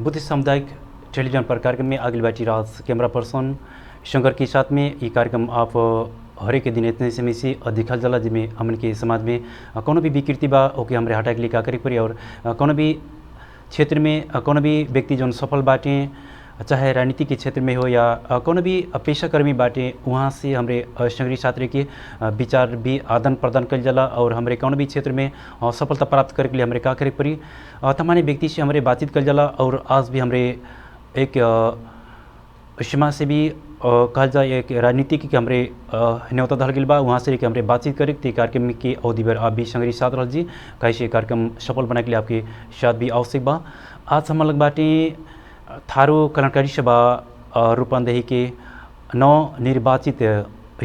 Buddhist सामुदायिक television पर कार्यक्रम में अगली बैठी रात कैमरा पर्सन शंकर के साथ में ये कार्यक्रम आप हरेक के दिन इतने समय से दिखल जाला जिसमें हमन के समाज में कोनो भी विकृति बा ओके हमरे हटाए के लिए का करे पड़ी और कोनो भी क्षेत्र में कोनो भी व्यक्ति जो सफल बाटे चाहे राजनीति के क्षेत्र में हो या कोनो भी पेशाकर्मी बाटे वहाँ से हमरे संगरी छात्र के विचार भी आदान प्रदान कल जाला और हमरे कोनो भी क्षेत्र में सफलता प्राप्त करे के लिए हमरे का करे पड़ी तमाम व्यक्ति से हमरे बातचीत कल जाला और आज भी हमरे एक समाज से भी कहल जाए एक राजनीति की हमरे न्योता धल गल बा वहाँ से हमरे बातचीत करे ते कार्यक्रम के अवधि भर आप भी संगरी साथ रह जी कैसे कार्यक्रम सफल बनाने के लिए आपके साथ भी आवश्यक बा। आज हम लग बाटे थारू कल्याणकारी सभा रूपंदेही के नवनिर्वाचित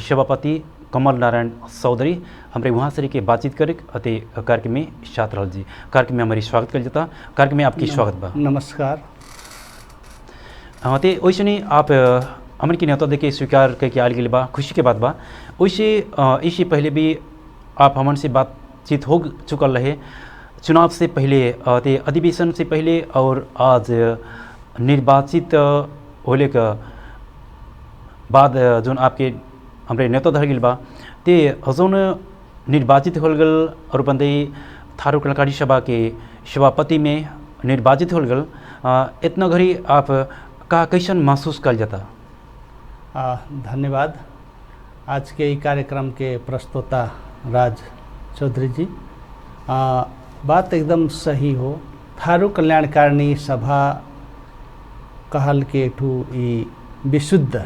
सभापति कमल नारायण चौधरी हमरे वहाँ से के बातचीत करे अते कार्यक्रम में साथ रह जी। कार्यक्रम में हमारी स्वागत कर जाता। कार्यक्रम में आपकी स्वागत बा। नमस्कार। ते वैसे नहीं आप हमन की न्योता देके स्वीकार करके आल गई बा, खुशी के बात बा। वैसे इससे पहले भी आप हमन से बातचीत हो चुकल रहे चुनाव से पहले ते अधिवेशन से पहले और आज निर्वाचित होने के बाद जो आपके हमरे नेता धर गल बा ते जोन निर्वाचित हो गल और बंदे थारू कल्याणकारी सभा के सभापति में निर्वाचित हो गल इतना घड़ी आप का कैसन महसूस कर जाता? धन्यवाद। आज के कार्यक्रम के प्रस्तोता राज चौधरी जी बात एकदम सही हो। थारू कल्याणकारिणी सभा कहल के ठू विशुद्ध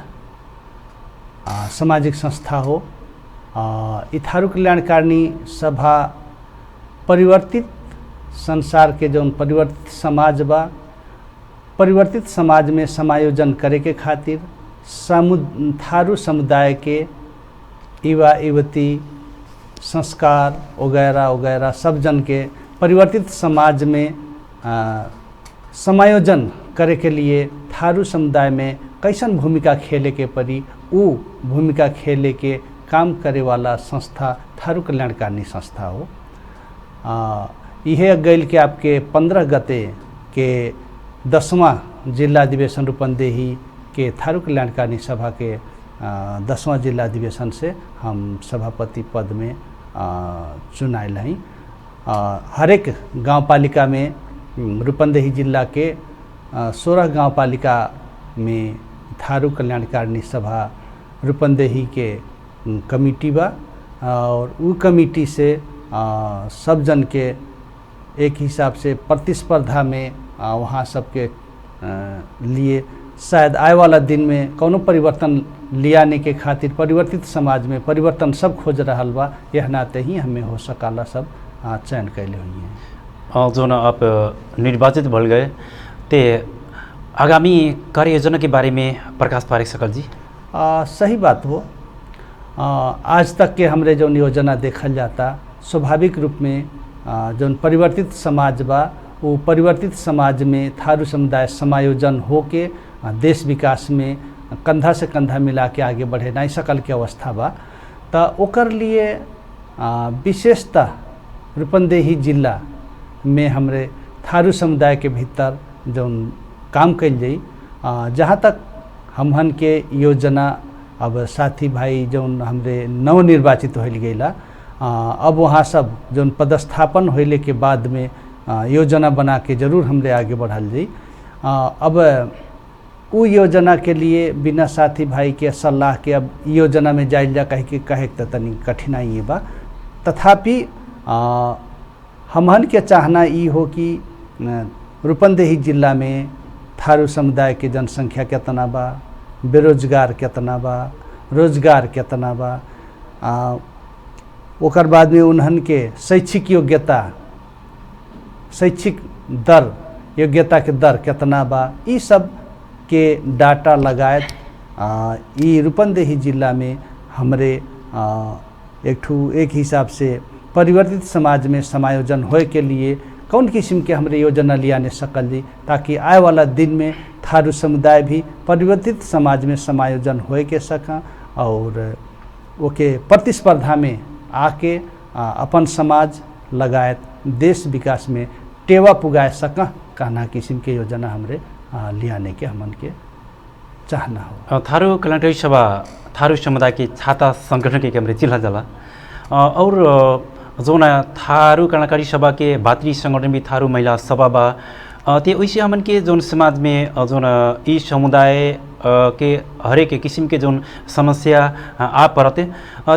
सामाजिक संस्था हो। थारू कल्याणकारिणी सभा परिवर्तित संसार के जो परिवर्तित समाज बा परिवर्तित समाज में समायोजन करे के खातिर थारू समुदाय के युवा युवती संस्कार वगैरह वगैरह सब जन के परिवर्तित समाज में समायोजन करे के लिए थारू समुदाय में कैसन भूमिका खेले के पड़ी वो भूमिका खेले के काम करे वाला संस्था थारू कल्याणकारिणी संस्था हो। यह गैल के आपके 15 गते के 10वां जिला अधिवेशन रूपंदेही के थारू कल्याणकारिणी सभा के 10वां जिला अधिवेशन से हम सभापति पद में चुनाइल हैं। हरेक गांव पालिका में रूपंदेही जिला के 16 गांव पालिका में थारू कल्याणकारिणी सभा रूपंदेही के कमिटी बा और वो कमिटी से सब जन के एक हिसाब से प्रतिस्पर्धा में वहाँ सबके लिए शायद आए वाला दिन में कोनो परिवर्तन लियाने के खातिर परिवर्तित समाज में परिवर्तन सब खोज रहा बा। यह नाते ही हमें हो सकाला सब चयन कैले हुई हैं। जो ना आप निर्वाचित भल गए ते आगामी कार्य योजना के बारे में प्रकाश पारे सकल जी? सही बात हो। आज तक के हमरे जो योजना देखल जाता स्वाभाविक रूप में जो परिवर्तित समाज बा वो परिवर्तित समाज में थारू समुदाय समायोजन हो के देश विकास में कंधा से कंधा मिला के आगे बढ़े नहीं सकल के अवस्था बा। तो ओकर लिए विशेषतः रूपंदेही जिला में हमरे थारू समुदाय के भीतर जो काम कल जाई जहाँ तक हमहन के योजना अब साथी भाई जो हमरे नवनिर्वाचित होल गईला अब वहाँ सब जो पदस्थापन होने के बाद में योजना बना के जरूर हमरे आगे बढ़ल जाई। अब वो योजना के लिए बिना साथी भाई के सलाह के अब योजना में जाइल जा कहे तो तनी कठिनाई बा। तथापि हमहन के चाहना ये हो कि रूपंदेही जिला में थारू समुदाय के जनसंख्या कितना बा, बेरोजगार कितना बा, रोजगार कितना बा, ओकर बाद में उन्हन के शैक्षिक योग्यता शैक्षिक दर योग्यता के दर कितना बा, ये सब के डाटा लगायत ये रूपंदेही जिला में हमरे एक हिसाब से परिवर्तित समाज में समायोजन होए के लिए कौन किस्म के हमरे योजना लियाने सकल जी ताकि आए वाला दिन में थारू समुदाय भी परिवर्तित समाज में समायोजन होए के सका और ओके प्रतिस्पर्धा में आके अपन समाज लगायत देश विकास में टेवा पुगाए सक कहना किस्म के योजना हमरे लियाने के हमन के चाहना हो। थारू कल्याणकारी सभा थारू समुदाय के छाता संगठन के कमरे चिल्हा जाला और जो न थारू कल्याणकारी सभा के भातृ संगठन भी थारू महिला सभा बा ते वैसे हमन के जोन समाज में जो न ई समुदाय के हरेक किस्म के जोन समस्या आ परते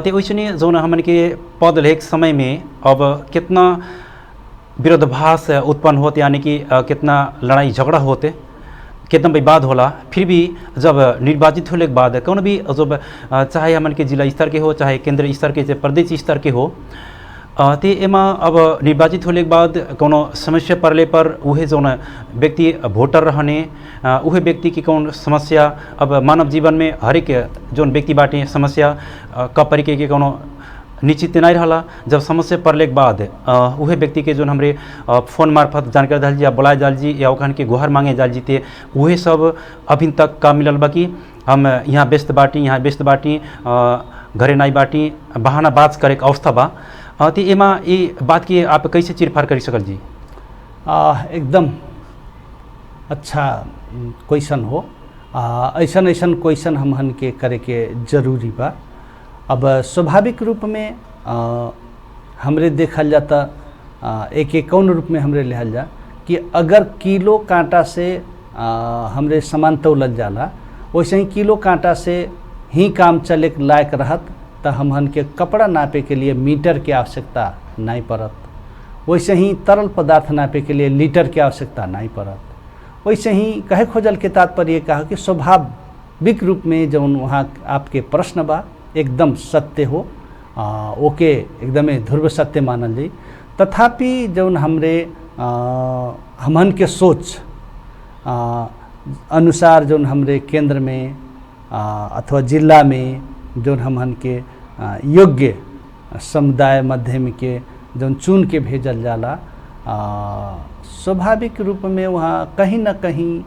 ते वैसे ने जो न हमन के पद लेख समय में अब कितना विरोधाभास उत्पन्न होते यानी कि कितना लड़ाई झगड़ा होते कितना विवाद होला फिर भी जब निर्वाचित होने के बाद कौन भी जब चाहे हमन के जिला स्तर के हो चाहे केंद्र स्तर के चाहे प्रदेश स्तर के हो ते एमा अब निर्वाचित होने के बाद कोनो समस्या पड़ले पर उहे जो व्यक्ति वोटर रहने उहे व्यक्ति की कौन समस्या अब मानव जीवन में हरेक जो व्यक्ति बाटे समस्या कपरिके के कोनो निश्चित नहीं रहा जब समस्या पड़ले के बाद उहे व्यक्ति के जो हमरे फोन मार्फत जानकारी डाल जी या बुलाए डाल जी या ओखान के गुहार मांगे डाल जीते उहे सब अभी तक का मिलल बाकी हम यहाँ व्यस्त बाटी घरे नहीं बाटी बहाना बात करे के अवस्था बा तो एमा ये बात की आप कैसे चिरफार कर सकल जी? एकदम अच्छा क्वेश्चन हो। ऐसन ऐसन क्वेश्चन हमहन के करे के जरूरी बा। अब स्वाभाविक रूप में हमरे देखल जाता एक एक कौन रूप में हमरे लिहल जा कि अगर किलो कांटा से हमरे सामान तौलल जाला वैसे ही किलो कांटा से ही काम चले लायक रहत तो हमहन के कपड़ा नापे के लिए मीटर की आवश्यकता नहीं पड़त। वैसे ही तरल पदार्थ नापे के लिए लीटर की आवश्यकता नहीं पड़त। वैसे ही कहे खोजल के तात्पर्य कहा कि स्वाभाविक रूप में जो वहाँ आपके प्रश्न बा एकदम सत्य हो ओके एकदम ध्रुव सत्य मानल जाई। तथापि जो हमरे हमन के सोच अनुसार जो हमरे केंद्र में अथवा जिला में जो हमन के योग्य समुदाय माध्यम के जो चुन के भेजल जाला स्वाभाविक रूप में वहाँ कहीं न कहीं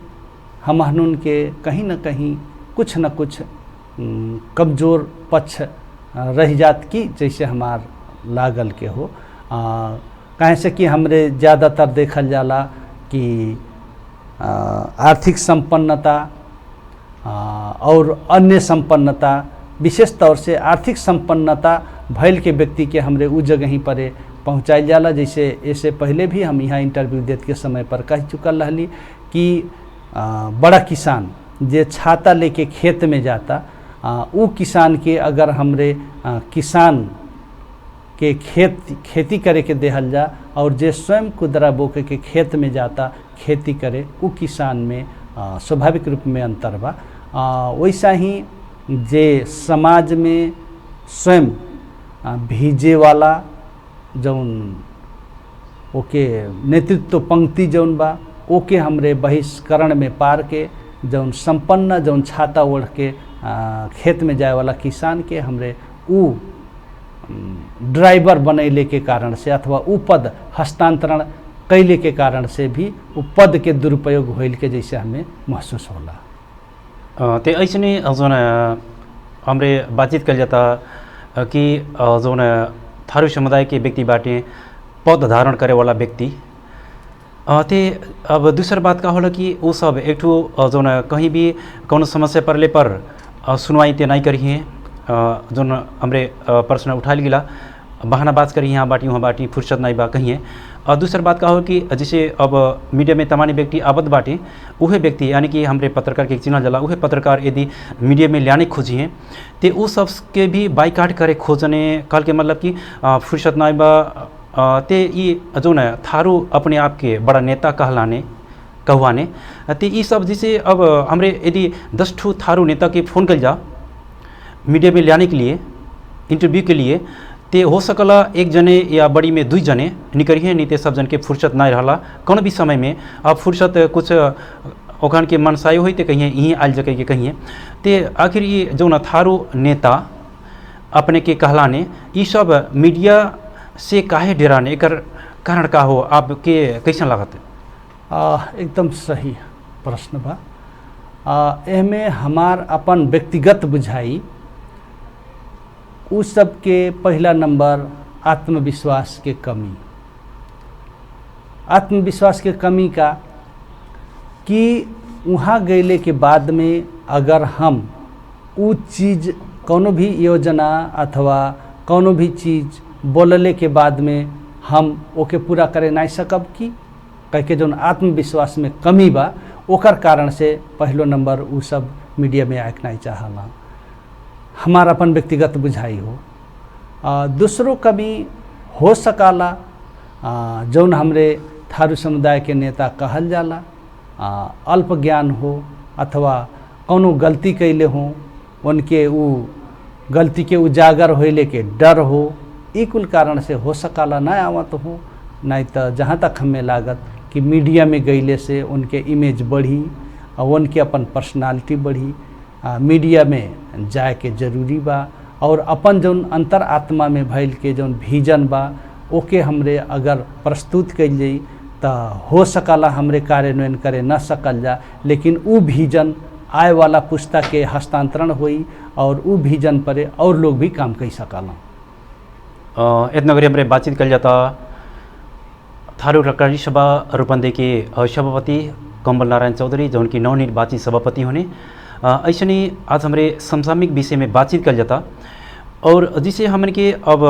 हमहन के कहीं न कहीं कुछ न कुछ कमज़ोर पक्ष रह जात की जैसे हमार लागल के हो। कहे से कि हमरे ज़्यादातर देखल जाला कि आर्थिक संपन्नता और अन्य संपन्नता विशेष तौर से आर्थिक संपन्नता भैल के व्यक्ति के हमरे उ जगह ही पर पहुँचाई जाला। जैसे इससे पहले भी हम यहाँ इंटरव्यू देते के समय पर कह चुकल रहली कि बड़ा किसान जे छाता लेके खेत में जाता उ किसान के अगर हमरे किसान के खेती करे के देहल जा और जे स्वयं कुदरा बोके के खेत में जाता खेती करे उ किसान में स्वाभाविक रूप में अंतर बा। वैसा ही जे समाज में स्वयं भीजे वाला जौन ओके नेतृत्व पंक्ति जौन बा ओके हमरे बहिष्करण में पार के जौन संपन्न जौन छाता ओढ़ के खेत में जाए वाला किसान के हमरे उ ड्राइवर बनैले के कारण से अथवा उ पद हस्तांतरण कैले के कारण से भी उ पद के दुरुपयोग होइल के जैसे हमें महसूस होला। ते ऐसे जोन हमरे बातचीत कर जाता कि जोन थारू समुदाय के व्यक्ति बाटे पद धारण करे वाला व्यक्ति ते अब दूसर बात का होला कि वो सब एक ठो जोन कहीं भी कौन समस्या पड़ले पर सुनवाई ते नहीं करी है जोन हमरे प्रश्न उठा गिला बहाना बात करी यहाँ बाटी वहाँ बाटी फुर्सत नहीं बा कहीं और दूसर बात का हो कि जैसे अब मीडिया में तमानी व्यक्ति आबद बाटे उहे व्यक्ति यानी कि हमरे पत्रकार के चिन्ह जला उहे पत्रकार यदि मीडिया में लाने खोजी हैं तो वो सब के भी बाइकाट करे खोजने कल के मतलब कि फुर्सत नहीं बा ते ये जो न थारू अपने आप के बड़ा नेता कहवाने ते ये सब जैसे अब हमरे यदि 10 ठो थारू नेता के फ़ोन कर जा मीडिया में लाने के लिए इंटरव्यू के लिए ते हो सकला एक जने या बड़ी में 2 जने निकलिए नहीं ते सब जन के फुर्सत नहीं रहा कौन भी समय में अब फुर्सत कुछ ओखान के मनसाई हुई तो कहिए यहीं आल जगह के कहिए ते आखिर ये जो न थारू नेता अपने के कहलाने ये सब मीडिया से काहे डराने एकर कारण का हो आपके कैसा लागत? एकदम सही प्रश्न बा। एमे हमार अपन व्यक्तिगत बुझाई उस सब के पहला नंबर आत्मविश्वास के कमी। आत्मविश्वास के कमी का कि वहाँ गईले के बाद में अगर हम उ चीज़ कोनो भी योजना अथवा कोनो भी चीज़ बोलले के बाद में हम ओके पूरा करे नहीं सकब की कह के जौन आत्मविश्वास में कमी बा ओकर कारण से पहलो नंबर उ सब मीडिया में आके नहीं चाहला। हमारा अपन व्यक्तिगत बुझाई हो। दूसरों कभी हो सकाला जौन हमरे थारू समुदाय के नेता कहल जाला अल्प ज्ञान हो अथवा कोनो गलती कैले हो उनके उ गलती के उजागर होइले के डर हो, ई कुल कारण से हो सकाला ना आवत हो। नहीं तो जहाँ तक हमें लागत कि मीडिया में गईले से उनके इमेज बढ़ी और उनके अपन पर्सनालिटी बढ़ी। मीडिया में जाए के जरूरी बा और अपन जौन अंतर आत्मा में भइल के जौन विजन बा ओके हमरे अगर प्रस्तुत कइल जाई तो हो सकला हमरे कार्यान्वयन करे न सकल जा, लेकिन उ विजन आए वाला पुस्ता के हस्तांतरण हुई और उ विजन पर और लोग भी काम कर सकला। इतना करी हमारे बातचीत कल जाता थारू रकारी सभा रूपंदे के सभापति कमल नारायण चौधरी जो उनकी नवनिर्वाचित सभापति होने ऐसे ही आज हमारे समसामयिक विषय में बातचीत कल जाता और जिसे हमने के अब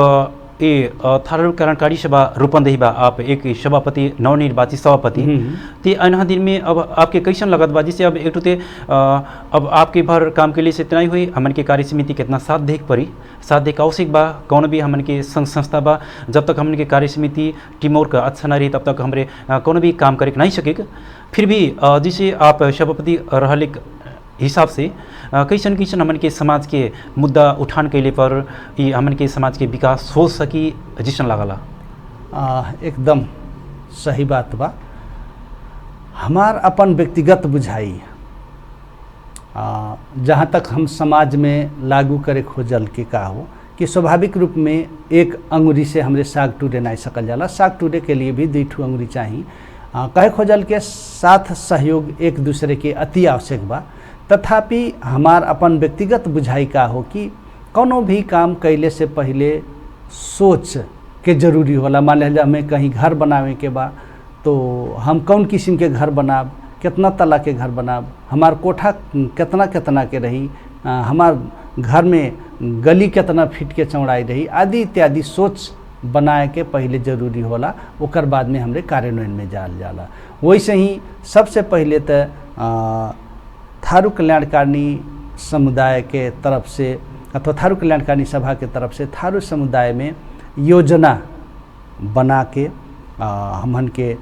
ये थारू कार्यकारी सभा रूपंदेही बा आप एक सभापति नवनिर्वाचित सभापति ते अनहा दिन में अब आपके कैसन लगत बा जिसे अब एक ते अब आपके भर काम के लिए से इतना ही हुई हमन के कार्य समिति कितना साथ देख पड़ी साथ देख आवश्यक बा कौन भी हमन के संघ संस्था बा जब तक हमन के कार्य समिति टीम वर्क अच्छा ना रही तब तक हमारे कौन भी काम करे नहीं सके। फिर भी जिसे आप सभापति रहले हिसाब से कैसन कैसन हमन के समाज के मुद्दा उठान कैले पर ये हमन के समाज के विकास हो सकी जिसन लागला। एकदम सही बात बा। हमार अपन व्यक्तिगत बुझाई जहाँ तक हम समाज में लागू करे खोजल के का हो कि स्वाभाविक रूप में एक अंगुरी से हमरे साग टूटे नहीं सकल जाला। साग टूटे के लिए भी 2 ठू अंगुरी चाहिए। कहे खोजल के साथ सहयोग एक दूसरे के अति आवश्यक बा। तथापि हमार अपन व्यक्तिगत बुझाई का हो कि कोनो भी काम कैले से पहले सोच के जरूरी होला। मान लीजिए हमें कहीं घर बनावे के बा तो हम कौन किस्म के घर बनाब, कितना तला के घर बनाब, हमार कोठा कितना कितना के रही, हमार घर में गली कितना फीट के चौड़ाई रही आदि इत्यादि सोच बनाए के पहले जरूरी होला। ओकर बाद में हमरे कार्यान्वयन में जाल जाला। वैसे ही सबसे पहले तो थारू कल्याणकारिणी समुदाय के तरफ से अथवा थारू कल्याणकारिणी सभा के तरफ से थारू समुदाय में योजना बना के हमन के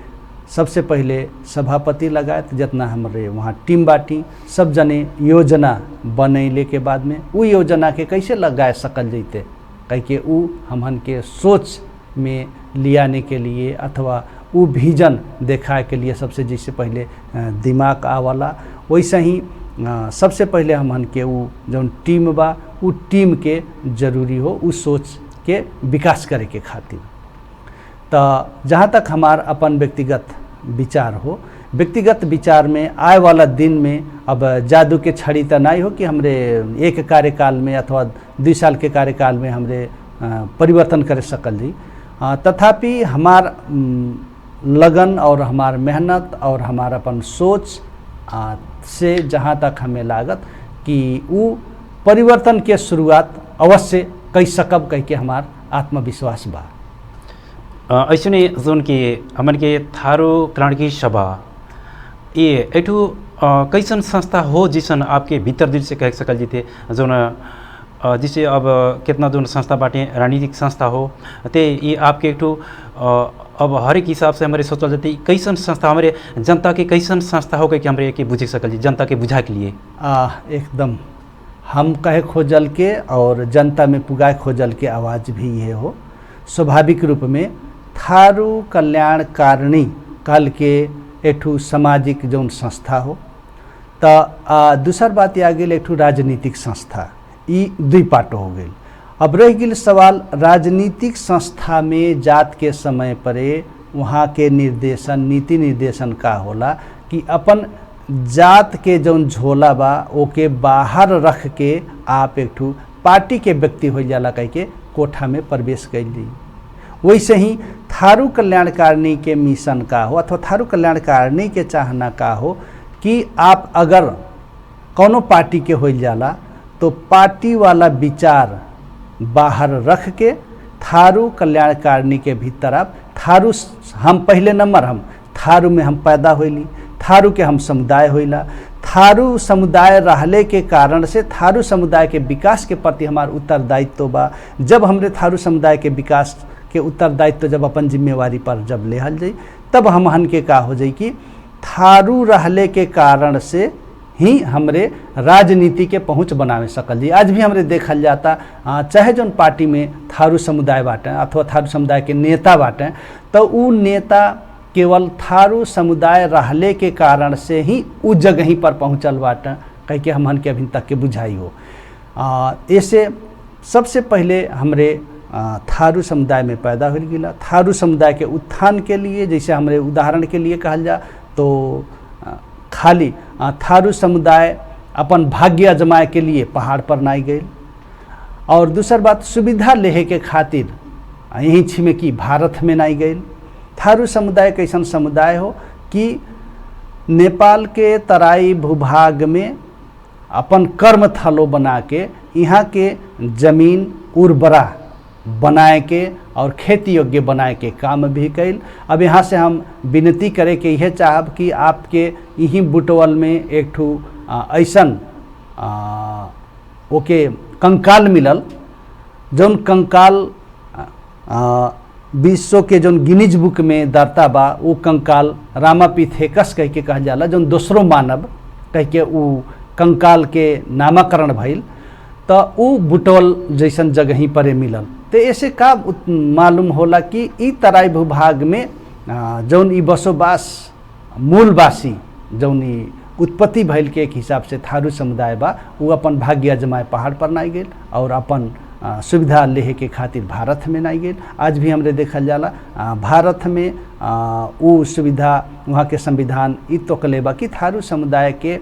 सबसे पहले सभापति लगाए जितना हमारे वहाँ टीम बाटी सब जने योजना बनैले के बाद में उ योजना के कैसे लगाए सकल जैते कह के उ हमन के सोच में लियाने के लिए अथवा उ विजन दिखाए के लिए सबसे जैसे पहले दिमाग आवाला। वैसे ही सबसे पहले हमन के उ जौन टीम बा उ टीम के जरूरी हो उस सोच के विकास करे के खातिर। तो जहाँ तक हमार अपन व्यक्तिगत विचार हो, व्यक्तिगत विचार में आए वाला दिन में अब जादू के छड़ी तो नहीं हो कि हमरे एक कार्यकाल में अथवा 2 साल के कार्यकाल में हमरे परिवर्तन करे सकल जी। तथापि हमार लगन और हमार मेहनत और हमार अपन सोच से जहाँ तक हमें लागत कि वो परिवर्तन के शुरुआत अवश्य कई सकब कह के हमार आत्मविश्वास बा। ऐसे ने जोन के हमन के थारू क्रांति सभा ये एठू कैसन संस्था हो जिसन आपके भीतर दिल से कह सकल जीते जोन जिसे अब कितना जोन संस्था बाटे राजनीतिक संस्था हो ते ये आपके एठू अब हर एक हिसाब से हमारे सोचल जाते कैसन संस्था हमारे जनता के कैसन संस्था हो कि हमारे के बुझे सकल जी जनता के बुझा के लिए एकदम हम कहे खोजल के और जनता में पुगाए खोजल के आवाज़ भी ये हो। स्वाभाविक रूप में थारू कल्याणकारिणी कल के एठू सामाजिक जौन संस्था हो तो दूसर बात आ गई एठू राजनीतिक संस्था ई 2 पार्ट हो गई। अब रह गई सवाल राजनीतिक संस्था में जात के समय पर वहाँ के निर्देशन नीति निर्देशन का होला कि अपन जात के जौन झोला बा ओके बाहर रख के आप एक ठू पार्टी के व्यक्ति हो जाला कह के कोठा में प्रवेश कैली। वैसे ही थारू कल्याणकारिणी के मिशन का हो अथवा थारू कल्याणकारिणी के चाहना का हो कि आप अगर कौनो पार्टी के हो जाला तो पार्टी वाला विचार बाहर रख के थारू कल्याणकारिणी के भीतर आप थारू हम पहले नंबर हम थारू में हम पैदा होइली, थारू के हम समुदाय होइला, थारू समुदाय रहले के कारण से थारू समुदाय के विकास के प्रति हमार उत्तरदायित्व बा। जब हमरे थारू समुदाय के विकास के उत्तरदायित्व जब अपन जिम्मेवारी पर जब लेहल जाई तब हमहन के का हो जाई कि थारू रहले के कारण से ही हमरे राजनीति के पहुँच बनावे सकल जी। आज भी हमरे देखल जाता चाहे जौन पार्टी में थारू समुदाय बाटे अथवा थारू समुदाय के नेता बाटे तो उ नेता केवल थारू समुदाय रहले के कारण से ही उ जगही पर पहुँचल बाटे कह के हमहन के अभी तक के बुझाई हो। ऐसे सबसे पहले हमरे थारू समुदाय में पैदा हो गया। थारू समुदाय के उत्थान के लिए जैसे हमरे उदाहरण के लिए कहल जा तो खाली थारू समुदाय अपन भाग्य अजमाए के लिए पहाड़ पर नहीं गए और दूसर बात सुविधा लेहे के खातिर यहीं छिमेकी भारत में नहीं गए। थारू समुदाय कैसन समुदाय हो कि नेपाल के तराई भूभाग में अपन कर्म थलो बना के यहाँ के जमीन उर्वरा बनाए के और खेती योग्य बनाए के काम भी कैल। अब यहाँ से हम विनती करे के यह चाहब कि आपके यही बुटवल में एक ठू ऐसन ओके कंकाल मिलल जौन कंकाल विश्व के जौन गिनीज बुक में दर्ता बा। वो कंकाल रामापिथेकस कह के कहल जाला जौन दूसरो मानव कह के उ कंकाल के नामकरण भइल तो उ बुटवल जैसन जगही पर मिलल। तो ऐसे का मालूम होला कि ई तराई भूभाग में जौन ई बसोबास मूलवासी जौन ई उत्पत्ति भइल के एक हिसाब से थारू समुदाय बा वो अपन भाग्य अजमाए पहाड़ पर नहीं गेल और अपन सुविधा लेहे के खातिर भारत में नहीं गेल। आज भी हमरे देखल जाला भारत में वो सुविधा वहाँ के संविधान ई तो कले बा कि थारू समुदाय के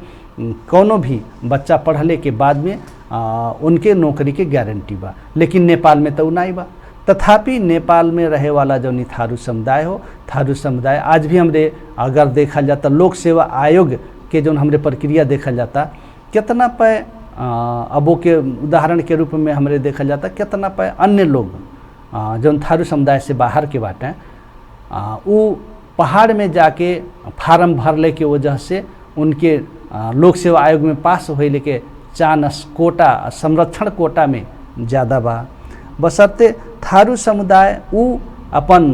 कोनो भी बच्चा पढ़ले के बाद में उनके नौकरी के गारंटी बा, लेकिन नेपाल में तो नहीं बा। तथापि नेपाल में रहे वाला जो थारू समुदाय हो थारू समुदाय आज भी हमरे अगर देखा जाता लोक सेवा आयोग के जो हमरे प्रक्रिया देखा जाता कितना पे अबो के उदाहरण के रूप में हमरे देखा जाता कितना पे अन्य लोग जो थारू समुदाय से बाहर के बाटे वो पहाड़ में जाके फार्म भरले के वजह से उनके लोक सेवा आयोग में पास होए लेके चानस कोटा संरक्षण कोटा में ज़्यादा बा। बशर्ते थारू समुदाय उ अपन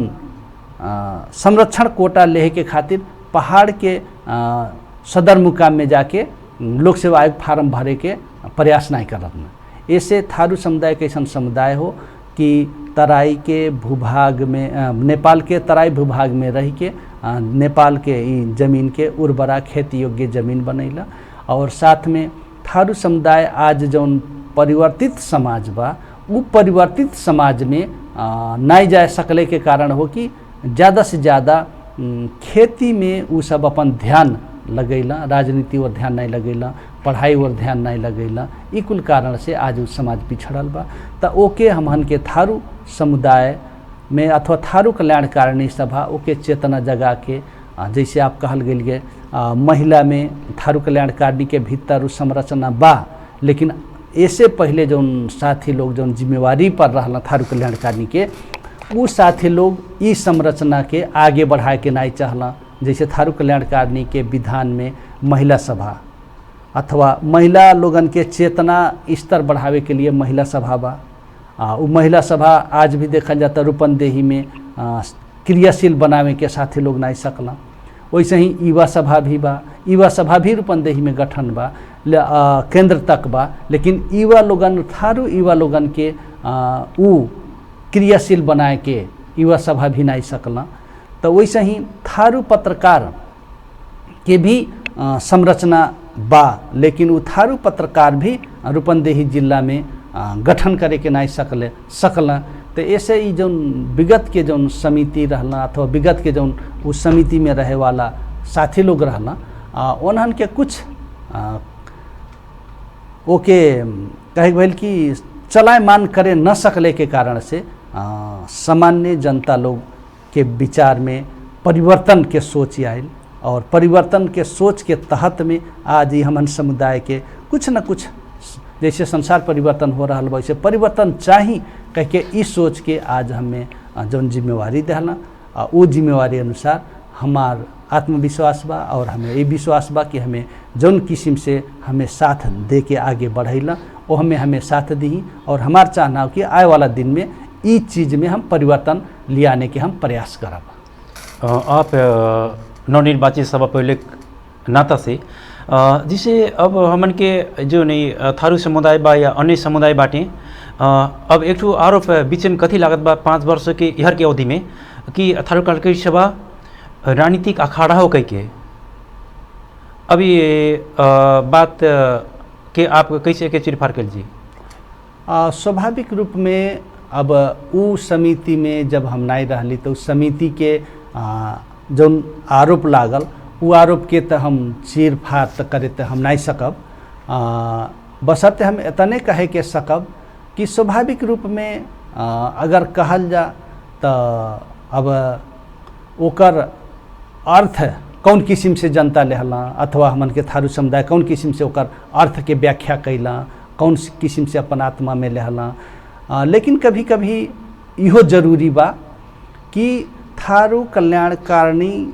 संरक्षण कोटा लेहे के खातिर पहाड़ के सदर मुकाम में जाके लोक सेवा आयोग फार्म भरे के प्रयास नहीं करत। ऐसे थारू समुदाय कैसन समुदाय हो कि तराई के भूभाग में नेपाल के तराई भूभाग में रह के नेपाल के जमीन के उर्वरा खेती योग्य जमीन बनैला और साथ में थारू समुदाय आज जौन परिवर्तित समाज बा वो परिवर्तित समाज में नहीं जा सकले के कारण हो कि ज़्यादा से ज़्यादा खेती में वो सब अपन ध्यान लगैला, राजनीति और ध्यान नहीं लगैला, पढ़ाई और ध्यान नहीं लगैला। ई कुल कारण से आज वो समाज पिछड़ल बा। तो ओके हमहन के थारू समुदाय में अथवा थारू कल्याणकारिणी सभा ओके चेतना जगा के जैसे आप कहल गेल गे महिला में थारू कल्याणकारिणी के भीतर संरचना बा, लेकिन ऐसे पहले जौन साथी लोग जौन जिम्मेवारी पर रहला थारू कल्याणकारिणी के वो साथी लोग इस संरचना के आगे बढ़ाए के नहीं चाहला। जैसे थारू कल्याणकारिणी के विधान में महिला सभा अथवा महिला लोगन के चेतना स्तर बढ़ावे के लिए महिला सभा बा। वो महिला सभा आज भी देखा जाता रूपंदेही में क्रियाशील बनावे के साथी लोग नहीं सकला। वैसे ही युवा सभा भी बा, युवा सभा भी रूपंदेही में गठन बा केंद्र तक बा, लेकिन युवा लोगन थारू युवा लोगन के उ क्रियाशील बनाए के युवा सभा भी नहीं सकला। तो वैसे ही थारू पत्रकार के भी संरचना बा, लेकिन वो थारू पत्रकार भी रूपंदेही जिला में गठन करे के नहीं सकला। तो ऐसे ही जो विगत के जो समिति रहला अथवा विगत के जो उस समिति में रहे वाला साथी लोग रहला उन्हन के कुछ ओके कहे भइल कि चलायमान करे न सकले के कारण से सामान्य जनता लोग के विचार में परिवर्तन के सोच आयल और परिवर्तन के सोच के तहत में आज ही हमन समुदाय के कुछ न कुछ जैसे संसार परिवर्तन हो रहा वैसे परिवर्तन चाहिए कह के इस सोच के आज हमें जौन जिम्मेवारी दिला वो जिम्मेवारी अनुसार हमार आत्मविश्वास बा और हमें ये विश्वास बा कि हमें जौन किस्म से हमें साथ दे के आगे बढ़ेला वो हमें साथ दी और हमार चाहना हो कि आए वाला दिन में इस चीज़ में हम परिवर्तन ले आने के हम प्रयास करब। आप नवनिर्वाचित सभापति नाता से जिसे अब हमन के जो नहीं थारू समुदाय बा या अन्य समुदाय बाटे अब एक ठो आरोप बीच में कथी लागत बा 5 वर्ष के इहर के अवधि में कि थारू कलाकारी सभा राजनीतिक अखाड़ा हो कह के अभी बात के आप कैसे के चिरफार कर जी? स्वाभाविक रूप में अब उ समिति में जब हम नहीं रहली तो उस समिति के जौन आरोप लागल वो आरोप के तो हम चीर फाड़ तो करे तो हम नहीं सकब। बशर्ते हम इतने कहे के सकब कि स्वाभाविक रूप में अगर कहल जा तो अब ओकर अर्थ कौन किस्म से जनता लेहला अथवा हमन के थारू समुदाय कौन किस्म से ओकर अर्थ के व्याख्या कैला कौन किस्म से अपन आत्मा में लेहला। लेकिन कभी कभी इहो जरूरी बा कि थारू कल्याणकारिणी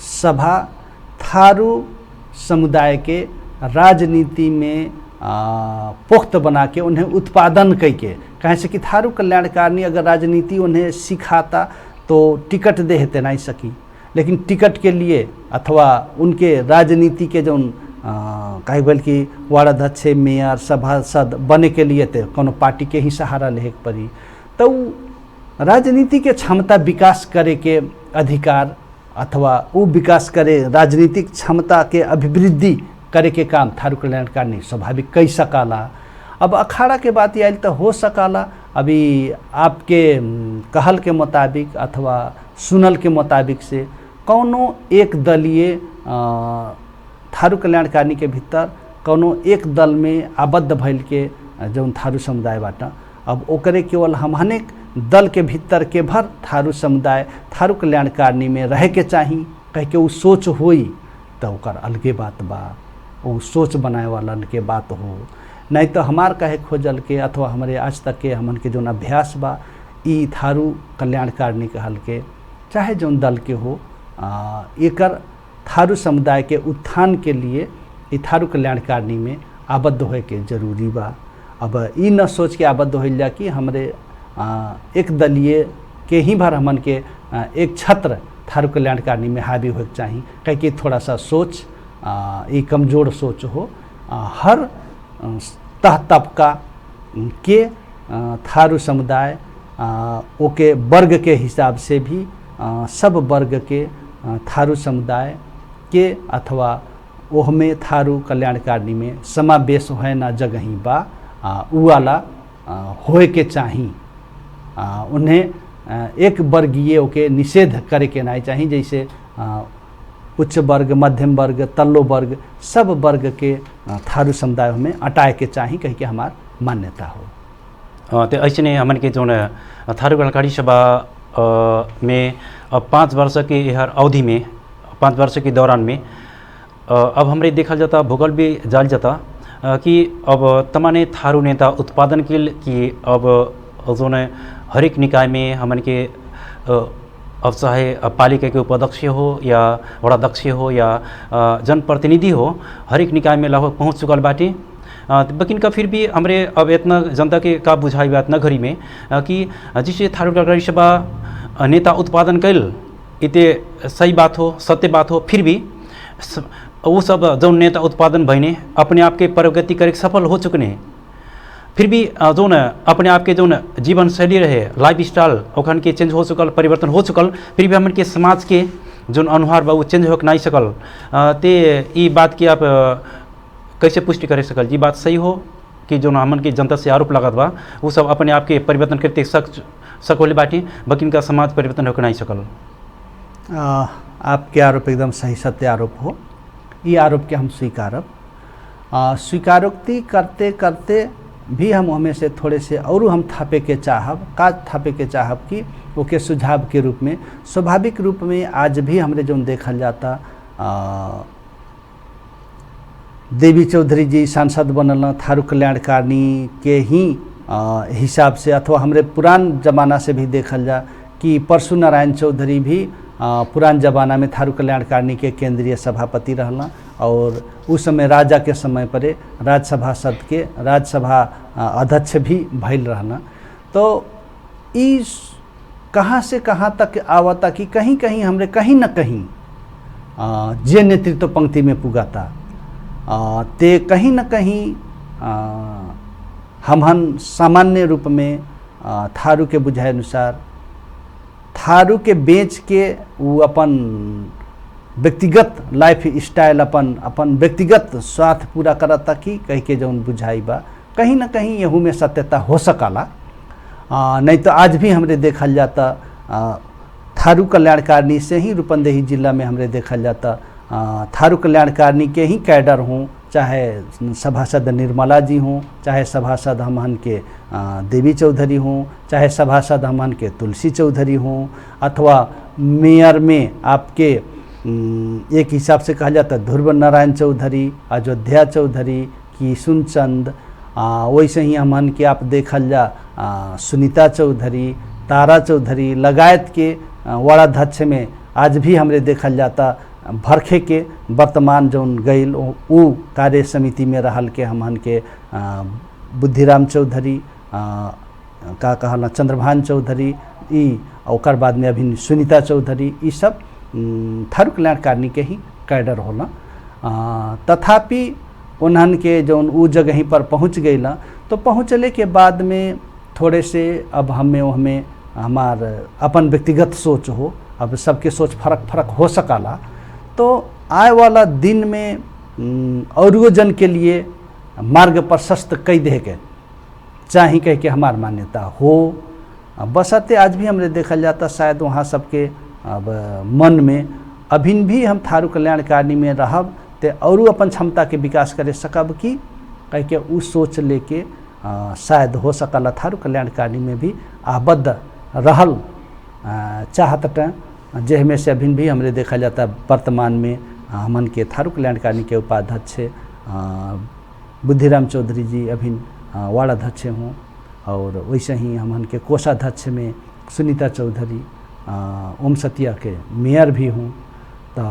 सभा थारू समुदाय के राजनीति में पुख्त बना के उन्हें उत्पादन करके कहे से कि थारू कल्याणकारिणी अगर राजनीति उन्हें सिखाता तो टिकट दे हेते नहीं सकी, लेकिन टिकट के लिए अथवा उनके राजनीति के जो कहे बोल कि वार्ड अध्यक्ष मेयर सभासद बने के लिए तो कोनो पार्टी के ही सहारा ले पड़ी। तो राजनीति के क्षमता विकास करे के अधिकार अथवा वो विकास करे राजनीतिक क्षमता के अभिवृद्धि करे के काम थारू कल्याणकारिणी स्वाभाविक कई सकाला। अब अखाड़ा के बात आयल तो हो सकाला। अभी आपके कहल के मुताबिक अथवा सुनल के मुताबिक से कौनो एक दलीय थारू कल्याणकारिणी के भीतर कौनो एक दल में आबद्ध भइल के जौन थारू समुदाय बाटा अब ओकरे केवल हमहने दल के भीतर के भर थारू समुदाय थारू कल्याणकारिणी में रह के चाही कह के वो सोच होई तो ओकर अलगे बात बा, वो सोच बनाए वाला के बात हो। नहीं तो हमार कहे खोजल के अथवा हमारे आज तक के हमन के जौन अभ्यास बा ई थारू कल्याणकारिणी कहल के चाहे जौन दल के हो एकर थारू समुदाय के उत्थान के लिए ई थारू कल्याणकारिणी में आबद्ध होए के जरूरी बा। अब ई न सोच के आबद्ध होइल जा कि हमरे एक दलीय के ही भर हमन के एक छत्र थारू कल्याणकारिणी में हावी होए चाहिए कह के थोड़ा सा सोच ये कमज़ोर सोच हो। हर तह तबका के थारू समुदाय ओके वर्ग के हिसाब से भी सब वर्ग के थारू समुदाय के अथवा ओह में थारू कल्याणकारिणी में समावेश है ना जगही बा उ वाला होए के चाही। उन्हें एक वर्गीय के निषेध करे के नहीं चाहिए, जैसे उच्च वर्ग मध्यम वर्ग तल्लो वर्ग सब वर्ग के थारू समुदाय में अटाए के चाहिए कह के हमार मान्यता हो। तो ऐसे हमन के जो थारू कल्याणकारिणी सभा में अब 5 वर्ष के यह अवधि में 5 वर्ष के दौरान में अब हमारे देखा जाता भूगोल भी जाल जाता कि अब तमाने थारू नेता उत्पादन के कि अब जो न हरेक निकाय में हमन के अब चाहे पालिका के उपाध्यक्ष हो या वड़ाध्यक्ष हो या जनप्रतिनिधि हो हरेक निकाय में लगभग पहुँच चुकल बाटे। लेकिन का फिर भी हमारे अब इतना जनता के का बुझाई बा इतना घड़ी में कि जिसे थारू कल्याणकारिणी सभा नेता उत्पादन कैल इते सही बात हो सत्य बात हो, फिर भी वो सब जो नेता उत्पादन भइने अपने आप के प्रगति करे सफल हो चुकने, फिर भी जो न अपने आप के जो न जीवन शैली रहे लाइफ स्टाइल ओखन के चेंज हो चुकल परिवर्तन हो चुकल, फिर भी हमन के समाज के जो अनुहार बा वो चेंज हो नहीं सकल। ते ये बात की आप कैसे पुष्टि करे सकल जी बात सही हो कि जो हमन के जनता से आरोप लागत बा वो सब अपने आप के परिवर्तन करते सकल बाटे बकिन का समाज परिवर्तन हो नहीं सकल? आपके आरोप एकदम सही सत्य आरोप हो। ये आरोप के हम स्वीकारोक्ति करते करते भी हम हमें से थोड़े से और हम थापे के चाहब का थापे के चाहब कि ओके सुझाव के रूप में स्वाभाविक रूप में आज भी हमरे जो देखल जाता देवी चौधरी जी सांसद बनल थारू कल्याणकारिणी के ही हिसाब से अथवा हमरे पुरान जमाना से भी देखल जा कि परशु नारायण चौधरी भी पुरान जमाना में थारू कल्याणकारिणी के केंद्रीय सभापति रहना और उस समय राजा के समय पर राज्यसभा अध्यक्ष भी भइल रहना। तो इस कहाँ से कहाँ तक आवता कि कहीं कहीं हमरे कहीं न कहीं जे नेतृत्व पंक्ति में पुगाता ते कहीं न कहीं हमहन सामान्य रूप में थारू के बुझाए अनुसार थारू के बेच के वो अपन व्यक्तिगत लाइफ स्टाइल अपन व्यक्तिगत स्वार्थ पूरा करता कि कह के जौन बुझाई बा कहीं ना कहीं यहू में सत्यता हो सकाला। नहीं तो आज भी हमरे देखल जाता थारू कल्याणकारिणी से ही रूपंदेही जिला में हमरे देखल जाता थारू कल्याणकारिणी के ही कैडर हों, चाहे सभासद निर्मला जी हों, चाहे सभासद हमहन के देवी चौधरी हों, चाहे सभासद हमहन के तुलसी चौधरी हों, अथवा मेयर में आपके एक हिसाब से कहा जाता ध्रुव नारायण चौधरी, अयोध्या चौधरी, किशुन चंद, वैसे ही हमन के आप देखल जा सुनीता चौधरी, तारा चौधरी लगायत के वार्डाध्यक्ष में आज भी हमरे देखल जाता भरखे के वर्तमान जौन गईल उ कार्य समिति में रहल के हमन के बुद्धिराम चौधरी का कहना चंद्रभान चौधरी ई ओकर बाद में अभी सुनीता चौधरी ई सब थारू कल्याणकारिणी के ही कैडर होला। तथापि उन्हन के जौन उ जगह पर पहुँच गई तो पहुँचले के बाद में थोड़े से अब हमें हमार अपन व्यक्तिगत सोच हो, अब सबके सोच फर्क हो सकाला। तो आए वाला दिन में औरो जन के लिए मार्ग प्रशस्त कई दे के चाहे कह के हमार मान्यता हो। बसते आज भी हमने देखा जाता शायद वहाँ सबके अब मन में अभिन भी हम थारू कल्याणकारिणी में रहब ते और अपन क्षमता के विकास करे सकब कि कह के उस सोच लेके शायद हो सकला थारू कल्याणकारिणी में भी आबद्ध रहल चाहत जे में से अभिन भी हमरे देखा जाता वर्तमान में हमन के थारू कल्याणकारिणी के उपाध्यक्ष बुद्धिराम चौधरी जी अभिन वार्ड अध्यक्ष हों और वैसे ही हमन के कोषाध्यक्ष में सुनीता चौधरी ओम सतिया के मेयर भी हूँ। तो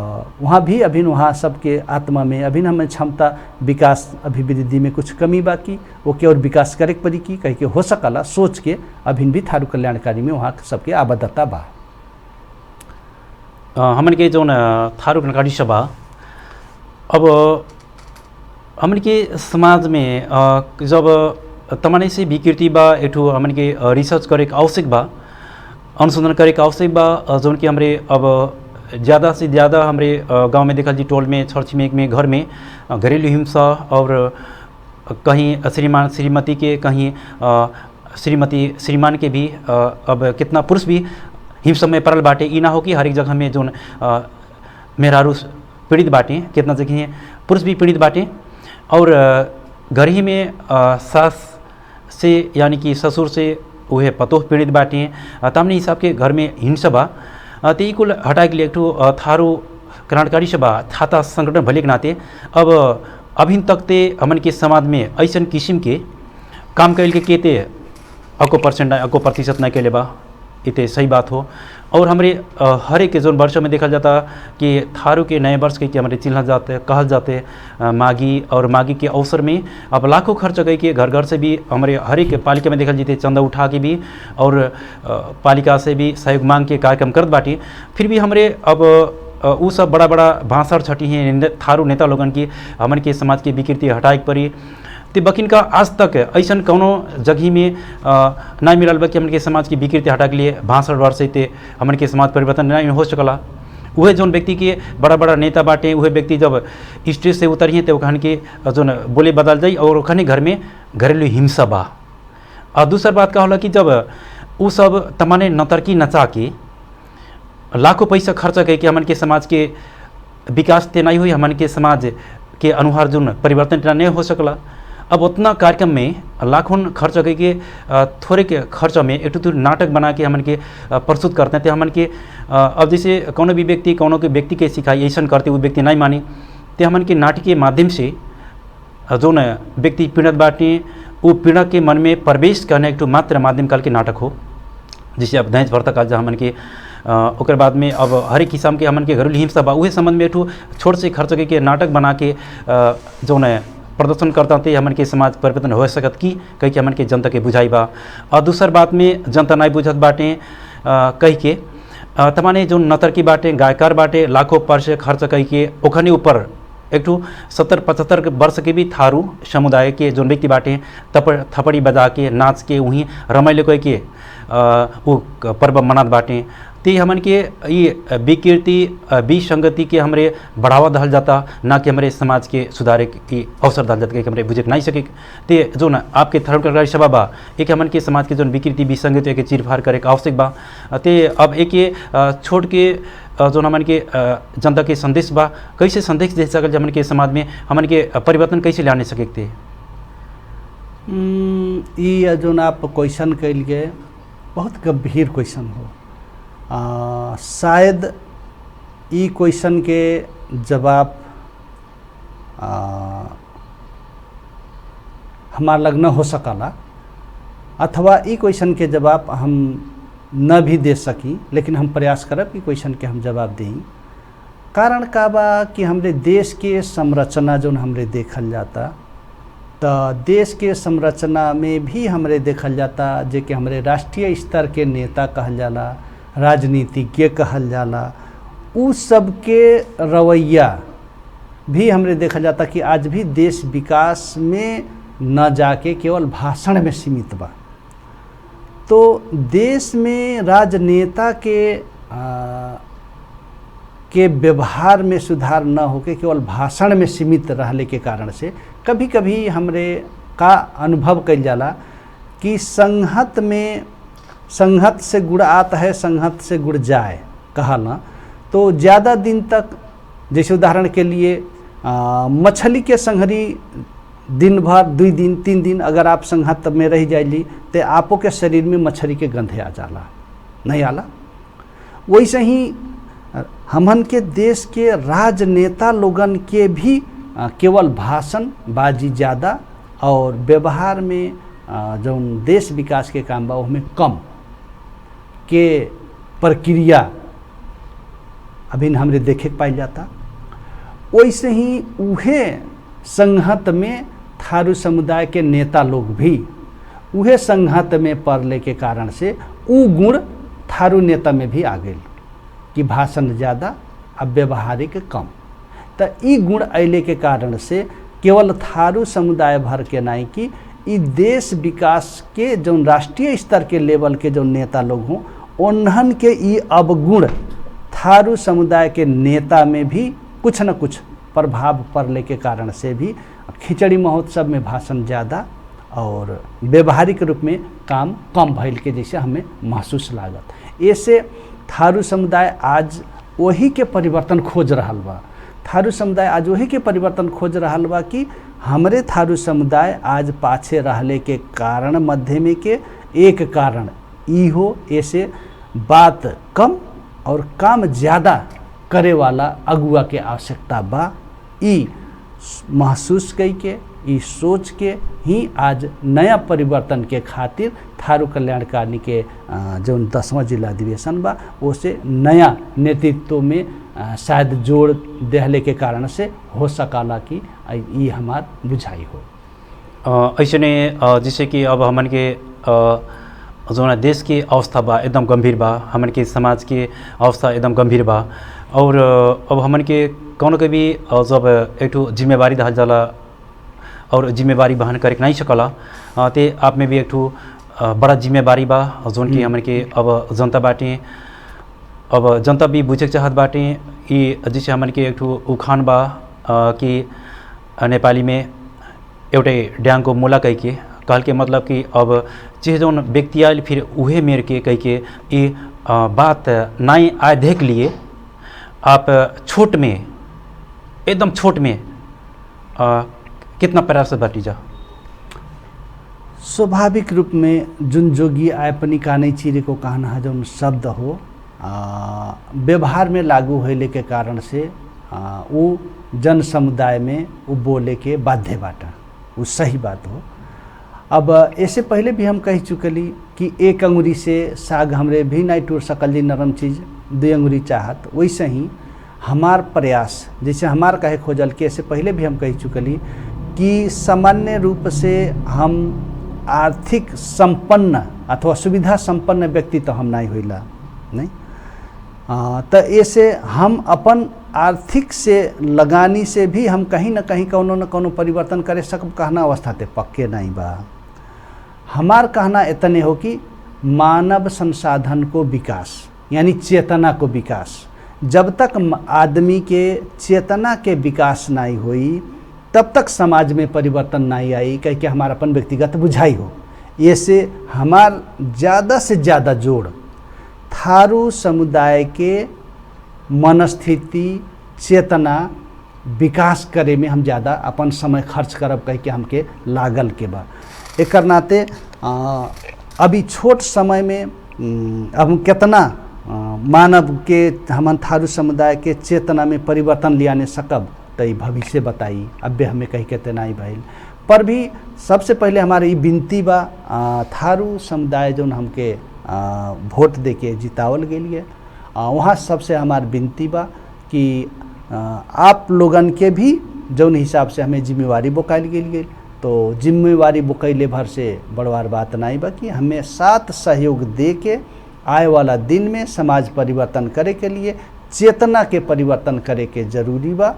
वहाँ भी अभी वहाँ सबके आत्मा में अभी हमें क्षमता विकास अभिवृद्धि में कुछ कमी बाकी ओके और विकास करे पड़ी की कह के हो सकला सोच के अभी भी थारू कल्याणकारिणी में वहाँ सबके आबद्धता बा। हमन के जो थारू कल्याणकारिणी सभा अब हमन के समाज में जब तमाने से विकृति बा एठो हमन के रिसर्च करे के आवश्यक बा, अनुसंधान करे के आवश्यक बा। जौन कि हमरे अब ज़्यादा से ज़्यादा हमरे गांव में देखल जी टोल में छर छिमेक में घर में घरेलू हिंसा और कहीं श्रीमान श्रीमती के कहीं श्रीमती श्रीमान के भी अब कितना पुरुष भी हिंसा में पड़ल बाटे। ई ना हो कि हर एक जगह में जो मेहरारू पीड़ित बाटे कितना जगह पुरुष भी पीड़ित बाटे और घर ही में सास से यानी कि ससुर से वह पतोह पीड़ित बाटे। तमने हिसाब के घर में हिंसा बा ते कुल हटा के लिए एक थारू कल्याणकारिणी सभा छाता संगठन भले के नाते अब अभी तक ते हमन के समाज में ऐसा किस्म के काम कैल के केते अको परसेंट अको प्रतिशत न कैले बा इते सही बात हो। और हमारे हर एक जोन वर्ष में देखा जाता कि थारू के नए वर्ष के हमारे चिन्ह जाते कहल जाते माघी और माघी के अवसर में अब लाखों खर्च गई के घर घर से भी हमारे हर एक पालिका में देखा जाते चंदा उठा के भी और पालिका से भी सहयोग मांग के कार्यक्रम करत बाटी। फिर भी हमारे अब वो सब बड़ा बड़ा भाषण छटी हैं थारू नेता लोगन की हमन के समाज की विकृति हटाए पड़ी तो बकिन का आज तक ऐसा कौनो जगह में ना मिलल बा कि हमन के समाज की विकृति हटा के लिए भाषण वर्ष से हमन के समाज परिवर्तन नहीं हो सकला। वह जोन व्यक्ति के बड़ा बड़ा नेता बाटे वह व्यक्ति जब स्टेज से उतरिए तो वखान के जो बोले बदल जाए और वखाने घर में घरेलू हिंसा बा। और दूसरा बात का होला कि जब वो सब तमाने नतरकी नचा के लाखों पैसा खर्च करके हमन के समाज के विकास ते नहीं हुई, हमन के समाज के अनुहार जो परिवर्तन नहीं हो सकला। अब उतना कार्यक्रम में लाखों खर्च करके थोड़े के खर्च में एक तो नाटक बना के हमन के प्रस्तुत करते हैं। तो हमन के अब जैसे कोनो भी व्यक्ति कोनो के व्यक्ति के सिखाई ऐसा करते वो व्यक्ति नहीं मानी, तो हमन के नाटक के माध्यम से जो न व्यक्ति पीड़ित बाटे वो पीड़ित के मन में प्रवेश करने एक मात्र माध्यम काल के नाटक हो। जैसे अब दहेज प्रथा काल हमन के ओकर बाद में अब हर एक किस्म के हमन के घरेलू हिंसा बा उहे संबंध में एक छोट से खर्च के नाटक बना के जो न प्रदर्शन करता थे हमन के समाज परिवर्तन हो सकत की कह के हमन के जनता के बुझाई बा। और दूसर बात में जनता नहीं बुझत बाटे कह के तमाने जो नतरकी बाटे गायकार बाटे लाखों पैसे खर्च कह के ओखने ऊपर एक 70-75 वर्ष के भी थारू समुदाय के जो व्यक्ति बाटे थपड़ी बजा के नाच के वहीं रमाइलो कह के वो पर्व मनात बाटे। ते हमन के ये विकृति विसंगति के हमरे बढ़ावा दहल जाता, ना कि हमारे समाज के सुधारे की अवसर दहल जाता कि हमरे बुझे नहीं सके। ते जो ना आपके धर्मकारी सभा बा एक हमन के समाज के जो विकृति विसंगति के चीरफाड़ करे के आवश्यक बा। ते अब एक ये छोड़ के जो हमन के जनता के संदेश बा कैसे संदेश दे सकल हमन के समाज में हमन के परिवर्तन कैसे लाने सके थे। ये जो आप क्वेश्चन कैल गए बहुत गंभीर क्वेश्चन हो। शायद ई क्वेश्चन के जवाब हमार लग न हो सकला अथवा ई क्वेश्चन के जवाब हम न भी दे सकी, लेकिन हम प्रयास करब कि क्वेश्चन के हम जवाब दें। कारण का बा कि हमरे देश के संरचना जो हमरे देखल जाता तो देश के संरचना में भी हमरे देखल जाता जे कि हमरे राष्ट्रीय स्तर के नेता कहल जाला, राजनीतिज्ञ कहल जाला, उस सब के रवैया भी हमरे देखा जाता कि आज भी देश विकास में न जाके केवल भाषण में सीमित बा। तो देश में राजनेता के व्यवहार में सुधार न होके केवल भाषण में सीमित रहने के कारण से कभी कभी हमरे का अनुभव कइल जाला कि संहत से गुड़ आता है संहत से गुड़ जाए कहा ना। तो ज़्यादा दिन तक जैसे उदाहरण के लिए मछली के संहरी दिन भर 2 दिन 3 दिन अगर आप संहत में रह जाइली तो आपो के शरीर में मछली के गंधे आ जाला नहीं आला। वैसे ही हमन के देश के राजनेता लोगन के भी केवल भाषण बाजी ज़्यादा और व्यवहार में जो देश विकास के काम बा उसमें कम के प्रक्रिया अभी हमरे देखे पाई जाता। वैसे ही उहे संहत में थारू समुदाय के नेता लोग भी उहे संहत में पड़ने के कारण से उ गुण थारू नेता में भी आ गए कि भाषण ज़्यादा अब व्यवहारिक कम। तो ई गुण अले के कारण से केवल थारू समुदाय भर के नहीं कि ई देश विकास के जो राष्ट्रीय स्तर के लेवल के जो नेता लोग हों उन्हन के ई अवगुण थारू समुदाय के नेता में भी कुछ न कुछ प्रभाव पड़ने के कारण से भी खिचड़ी महोत्सव में भाषण ज़्यादा और व्यवहारिक रूप में काम कम भइल के जैसे हमें महसूस लागत। ऐसे थारू समुदाय आज वही के परिवर्तन खोज रहा बा। थारू समुदाय आज वही के परिवर्तन खोज रहा बा कि हमरे थारू समुदाय आज पाछे रहले के कारण मध्य में के एक कारण ई हो ऐसे बात कम और काम ज़्यादा करे वाला अगुआ के आवश्यकता बा। ई महसूस कई के ई सोच के ही आज नया परिवर्तन के खातिर थारू कल्याणकारिणी के जो 10वां जिला अधिवेशन बा उसे नया नेतृत्व में शायद जोड़ देहले के कारण से हो सकाला कि ये हमार बुझाई हो। ऐसे ने जैसे कि अब हमन के जो देश की अवस्था बा एकदम गंभीर बा, हमन के समाज के अवस्था एकदम गंभीर बा और अब हमन के कौन के भी जब एक जिम्मेवारी दहल जाला और जिम्मेवारी बहन करे नहीं सकला ते आप में भी एक बड़ा जिम्मेवारी बा जोन की हमन के अब जनता बाटे अब जनता भी बुझे चाहत बाटे ये जैसे हमन के एक उखान बा कि नेपाली में एवटे ड्यांग को मोला कह के कहल के मतलब कि अब चीज जो व्यक्ति आयल फिर उहे मेर के कह के ये बात नहीं आए देख लिए आप छोट में एकदम छोट में कितना प्रयास बाटी जा स्वाभाविक रूप में जुन जोगी आए पनि कानै चिरेको कहना जौन शब्द हो व्यवहार में लागू होने के कारण से वो जन समुदाय में वो बोले के बाध्य बाटा, वो सही बात हो। अब ऐसे पहले भी हम कह चुकली कि एक अंगुरी से साग हमरे भी नहीं टूट सकल जी, नरम चीज़ दो अंगुरी चाहत, वैसे ही हमार प्रयास जैसे हमार कहे खोजल के ऐसे पहले भी हम कह चुकली कि सामान्य रूप से हम आर्थिक संपन्न अथवा सुविधा संपन्न व्यक्ति तो हम नहीं होइला नहीं, तो ऐसे हम अपन आर्थिक से लगानी से भी हम कहीं न कहीं कोनो न कोनो परिवर्तन करे सकब कहना अवस्था ते पक्के नहीं बा। हमार कहना इतने हो कि मानव संसाधन को विकास यानी चेतना को विकास, जब तक आदमी के चेतना के विकास नहीं हुई तब तक समाज में परिवर्तन नहीं आई, कह के हमारा अपन व्यक्तिगत बुझाई हो। ऐसे हमार ज़्यादा से ज़्यादा जोड़ थारू समुदाय के मनस्थिति चेतना विकास करे में हम ज़्यादा अपन समय खर्च करब कह के हमके लागल के बा। एक नाते अभी छोट समय में अब हम कितना मानव के हमन थारू समुदाय के चेतना में परिवर्तन लियाने सकब तो भविष्य बताई, अब हमें कहीं कहते नहीं भइल। पर भी सबसे पहले हमारे विनती बा थारू समुदाय जो हमके वोट दे के जितावल गेलिए, वहाँ सबसे हमार विनती बा कि आप लोगन के भी जौन हिसाब से हमें जिम्मेवारी बोकायल गेल तो जिम्मेवारी बोकैले भर से बड़वार बात नहीं बा कि हमें साथ सहयोग दे के आए वाला दिन में समाज परिवर्तन करे के लिए चेतना के परिवर्तन करे के जरूरी बा।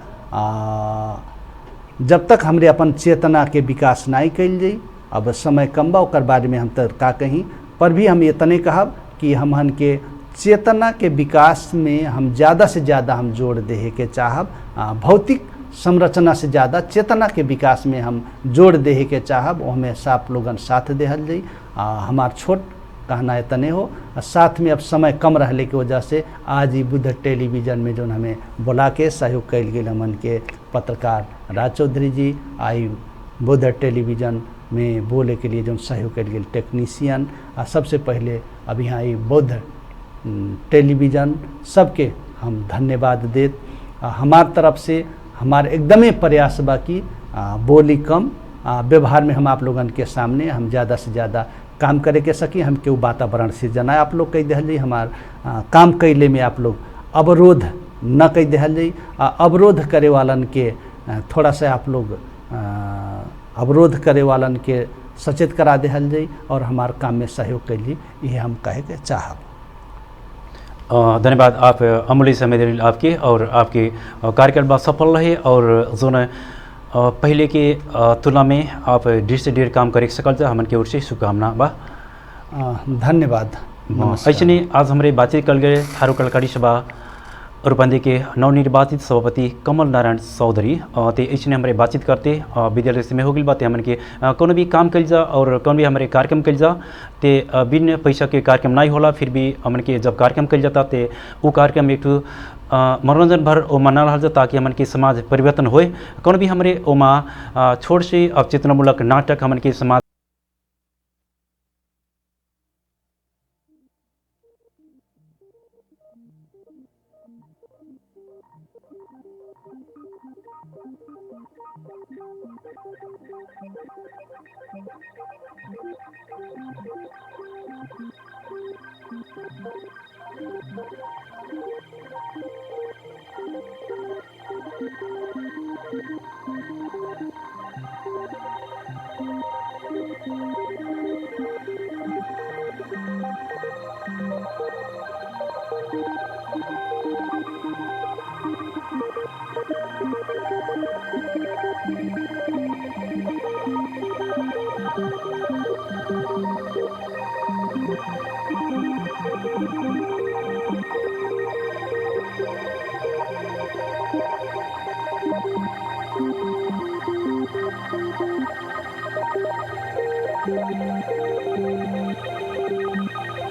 जब तक हमरे अपन चेतना के विकास नहीं कैल जाई, अब समय कम बा ओकर बारे में हम तो का कहीं, पर भी हम इतने कहब कि हमहन के चेतना के विकास में हम ज़्यादा से ज़्यादा हम जोड़ दे के चाहब। भौतिक संरचना से ज़्यादा चेतना के विकास में हम जोड़ दे के चाहब, वो हमें साफ लोगन साथ देहल जाई। हमार छोट कहना इतने हो, साथ में अब समय कम रहने की वजह से आज ही बुद्ध टेलीविज़न में जो हमें बुला के सहयोग कैल गेल हमन के पत्रकार राज चौधरी जी, आई बुद्ध टेलीविज़न में बोले के लिए जो सहयोग कैल गेल टेक्नीशियन, सबसे पहले अब यहाँ आई बुद्ध टेलीविज़न सबके हम धन्यवाद देत। हमार तरफ से हमार एकदमे प्रयास बा कि बोली कम व्यवहार में हम आप लोगन के सामने हम ज़्यादा से ज़्यादा काम करे के सकी, हम केहू वातावरण से जना आप लोग कह दिहल जाई, हमार काम कैले में आप लोग अवरोध न कह दिहल जाई। अवरोध करे वालन के थोड़ा सा आप लोग अवरोध करे वालन के सचेत करा दिहल जाई और हमार काम में सहयोग कैली, ये हम कहे के चाहब। धन्यवाद आप अमूल्य समय देने आपके, और आपके कार्यकाल सफल रहे और जो न पहले के तुलना में आप ढेर से ढेर काम करे सकल जा, हमन के ओर से शुभकामना बा। धन्यवाद। ऐसे नहीं आज हमारे बातचीत कल गए थारू कलाकारी सभा रूपंदे के नवनिर्वाचित सभापति कमल नारायण चौधरी, ते ऐसे हमारे बातचीत करते विद्यालय से में हो गई बात हमारे के कोनो भी काम कल जा और कौन भी हमारे कार्यक्रम कल जा ते बिन पैसा के कार्यक्रम नहीं होला, फिर भी हमन के जब कार्यक्रम कल जाता ते वो कार्यक्रम एक मनोरंजन भर ओ मना रहा जा ताकि हमन के समाज परिवर्तन होए। कौन भी हमारे ओमा छोड़ से अवचेतनामूलक नाटक हमन के समाज